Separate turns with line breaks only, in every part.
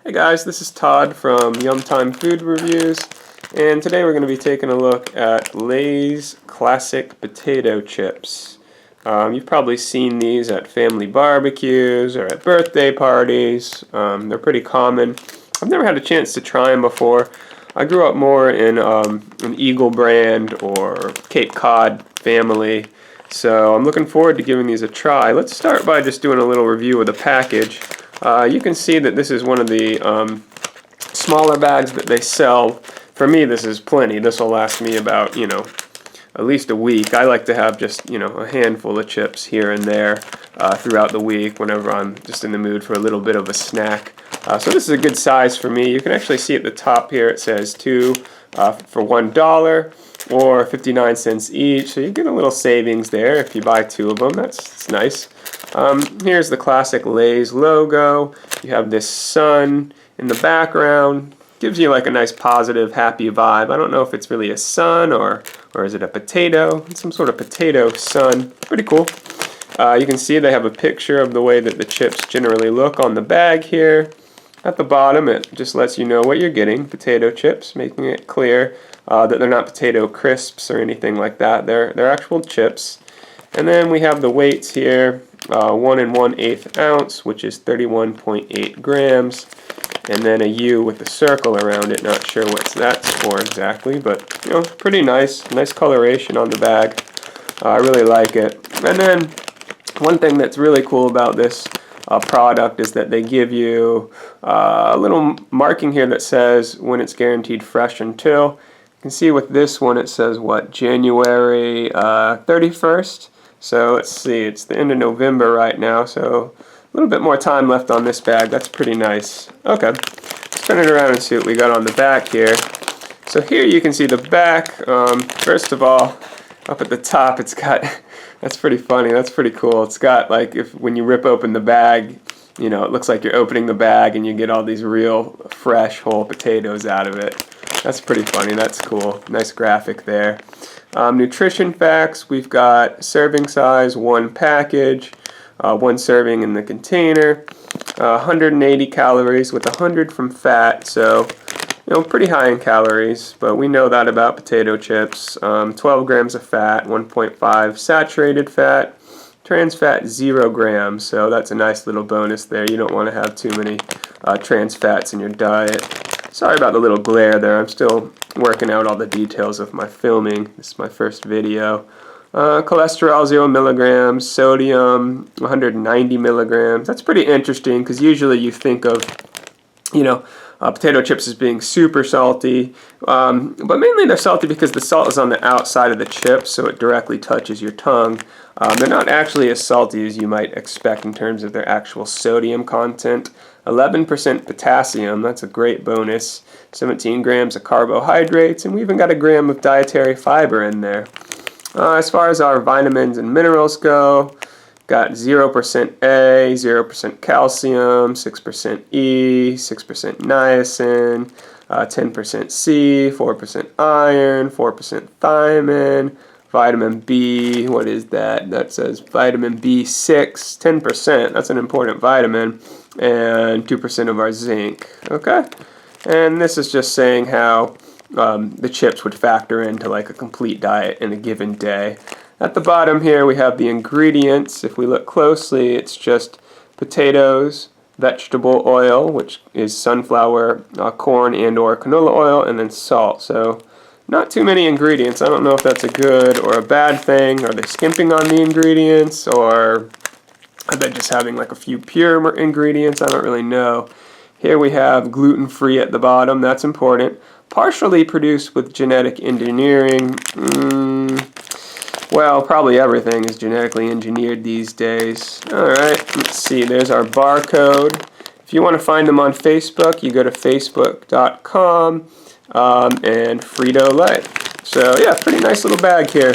Hey guys, this is Todd from YumTimeFoodReviews, and today we're going to be taking a look at Lay's Classic Potato Chips. You've probably seen these at family barbecues or at birthday parties. They're pretty common. I've never had a chance to try them before. I grew up more in an Eagle brand or Cape Cod family, so I'm looking forward to giving these a try. Let's start by just doing a little review of the package. You can see that this is one of the smaller bags that they sell. For me, this is plenty. This will last me about, at least a week. I like to have just, a handful of chips here and there throughout the week whenever I'm just in the mood for a little bit of a snack. So this is a good size for me. You can actually see at the top here it says 2 for $1 or 59 cents each. So you get a little savings there if you buy 2 of them. That's nice. Here's the classic Lay's logo. You have this sun in the background. Gives you like a nice positive, happy vibe. I don't know if it's really a sun or is it a potato? It's some sort of potato sun. Pretty cool. You can see they have a picture of the way that the chips generally look on the bag here. At the bottom, it just lets you know what you're getting, potato chips, making it clear that they're not potato crisps or anything like that. They're actual chips. And then we have the weights here, 1 1/8 ounce, which is 31.8 grams. And then a U with a circle around it. Not sure what that's for exactly, but pretty nice. Nice coloration on the bag. I really like it. And then one thing that's really cool about this product is that they give you a little marking here that says when it's guaranteed fresh until. You can see with this one it says what, January 31st. So let's see, it's the end of November right now, so a little bit more time left on this bag. That's pretty nice. Okay, let's turn it around and see what we got on the back here. So here you can see the back. First of all, up at the top it's got, that's pretty funny, that's pretty cool. It's got like, when you rip open the bag, it looks like you're opening the bag and you get all these real fresh whole potatoes out of it. That's pretty funny, that's cool. Nice graphic there. Nutrition facts, we've got serving size, 1 package, 1 serving in the container, 180 calories with 100 from fat, so pretty high in calories, but we know that about potato chips. 12 grams of fat, 1.5 saturated fat, trans fat 0 grams, so that's a nice little bonus there. You don't want to have too many trans fats in your diet. Sorry about the little glare there. I'm still working out all the details of my filming. This is my first video. Cholesterol 0 milligrams, sodium 190 milligrams. That's pretty interesting because usually you think of, potato chips as being super salty, but mainly they're salty because the salt is on the outside of the chip, so it directly touches your tongue. They're not actually as salty as you might expect in terms of their actual sodium content. 11% potassium, that's a great bonus. 17 grams of carbohydrates, and we even got a gram of dietary fiber in there. As far as our vitamins and minerals go, got 0% A, 0% calcium, 6% E, 6% niacin, 10% C, 4% iron, 4% thiamine, vitamin B, what is that? That says vitamin B6, 10%, that's an important vitamin, and 2% of our zinc, okay? And this is just saying how the chips would factor into like a complete diet in a given day. At the bottom here we have the ingredients. If we look closely, it's just potatoes, vegetable oil, which is sunflower, corn and or canola oil, and then salt. So not too many ingredients. I don't know if that's a good or a bad thing. Are they skimping on the ingredients, or are they just having like a few pure ingredients? I don't really know. Here we have gluten-free at the bottom. That's important. Partially produced with genetic engineering. Well, probably everything is genetically engineered these days. Alright, let's see. There's our barcode. If you want to find them on Facebook, you go to facebook.com and Frito-Lay. So yeah, pretty nice little bag here.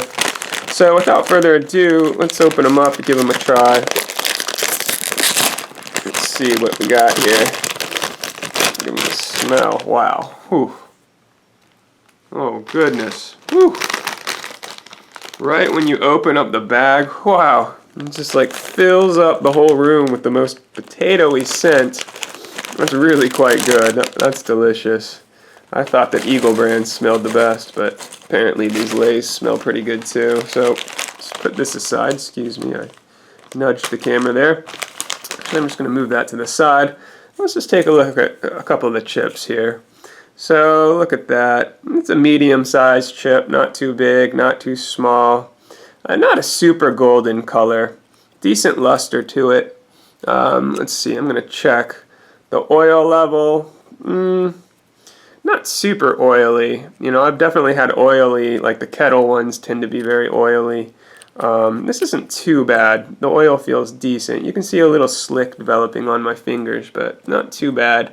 So without further ado, let's open them up and give them a try. Let's see what we got here. Give them a smell. Wow. Whew. Oh goodness. Whew. Right when you open up the bag, wow, it just like fills up the whole room with the most potatoey scent. That's really quite good. That's delicious. I thought that Eagle brand smelled the best, but apparently these Lay's smell pretty good too. So let's put this aside. Excuse me, I nudged the camera there. So I'm just going to move that to the side. Let's just take a look at a couple of the chips here. So look at that. It's a medium-sized chip, not too big, not too small. Not a super golden color. Decent luster to it. Let's see, I'm going to check the oil level. Not super oily. You know, I've definitely had oily, like the kettle ones tend to be very oily. This isn't too bad. The oil feels decent. You can see a little slick developing on my fingers, but not too bad.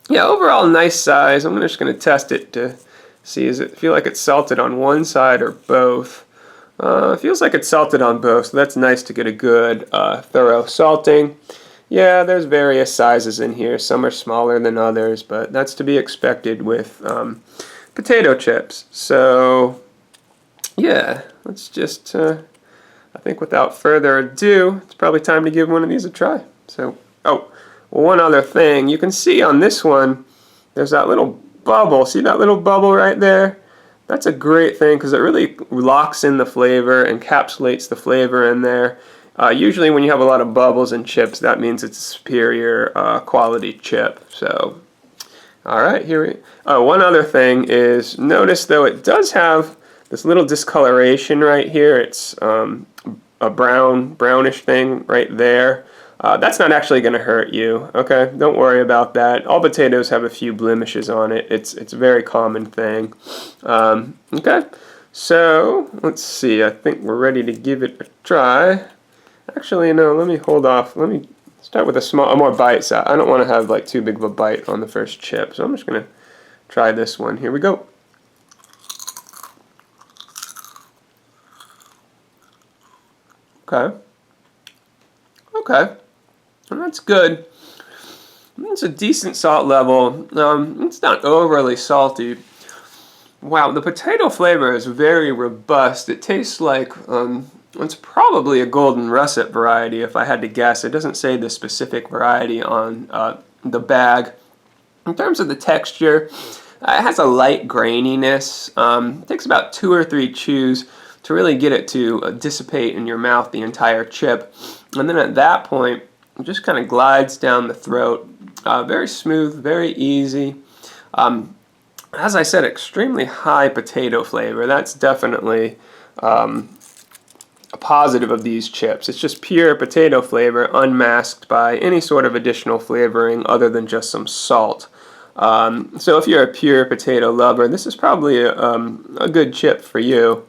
Yeah, overall nice size. I'm just going to test it to see, does it feel like it's salted on one side or both? It feels like it's salted on both, so that's nice to get a good thorough salting. Yeah, there's various sizes in here. Some are smaller than others, but that's to be expected with potato chips. So yeah, let's just, I think without further ado, it's probably time to give one of these a try. So, oh, one other thing, you can see on this one, there's that little bubble. See that little bubble right there? That's a great thing because it really locks in the flavor, encapsulates the flavor in there. Usually when you have a lot of bubbles in chips, that means it's a superior quality chip. So, alright, one other thing is, notice though it does have this little discoloration right here. It's a brownish thing right there. That's not actually going to hurt you, okay? Don't worry about that. All potatoes have a few blemishes on it. It's a very common thing. Okay, so let's see. I think we're ready to give it a try. Actually, no, let me hold off. Let me start with a more bite size. I don't want to have like too big of a bite on the first chip, so I'm just going to try this one. Here we go. Okay. Okay. That's good. It's a decent salt level. It's not overly salty. Wow, the potato flavor is very robust. It tastes like, it's probably a golden russet variety if I had to guess. It doesn't say the specific variety on the bag. In terms of the texture, it has a light graininess. It takes about 2 or 3 chews to really get it to dissipate in your mouth, the entire chip. And then at that point, it just kind of glides down the throat. Very smooth, very easy. As I said, extremely high potato flavor. That's definitely a positive of these chips. It's just pure potato flavor, unmasked by any sort of additional flavoring other than just some salt. So if you're a pure potato lover, this is probably a good chip for you.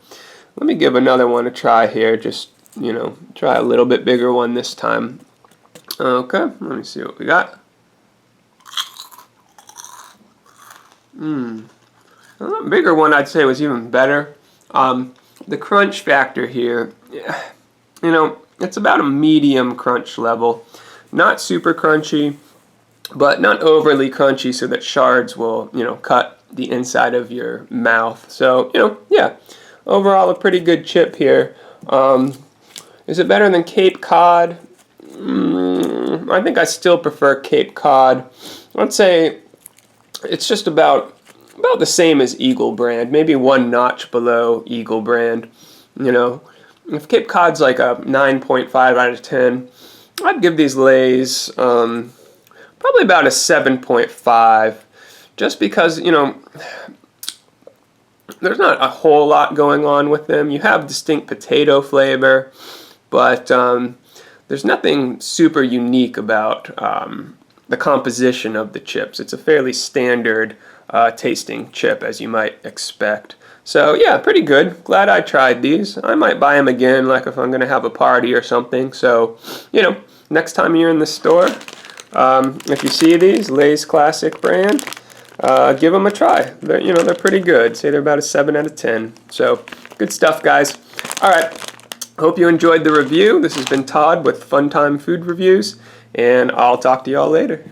Let me give another one a try here. Just, you know, try a little bit bigger one this time. Okay, let me see what we got. A bigger one I'd say was even better. The crunch factor here, you know, it's about a medium crunch level. Not super crunchy, but not overly crunchy so that shards will, you know, cut the inside of your mouth. So, you know, yeah, overall a pretty good chip here. Is it better than Cape Cod? I think I still prefer Cape Cod. I'd say it's just about the same as Eagle brand, maybe one notch below Eagle brand. You know, if Cape Cod's like a 9.5 out of 10, I'd give these Lay's probably about a 7.5, just because, you know, there's not a whole lot going on with them. You have distinct potato flavor, but there's nothing super unique about the composition of the chips. It's a fairly standard tasting chip, as you might expect. So yeah, pretty good. Glad I tried these. I might buy them again, like if I'm going to have a party or something. So, you know, next time you're in the store, if you see these, Lay's Classic brand, give them a try. They're pretty good. Say they're about a 7 out of 10. So, good stuff, guys. All right. Hope you enjoyed the review. This has been Todd with Fun Time Food Reviews, and I'll talk to y'all later.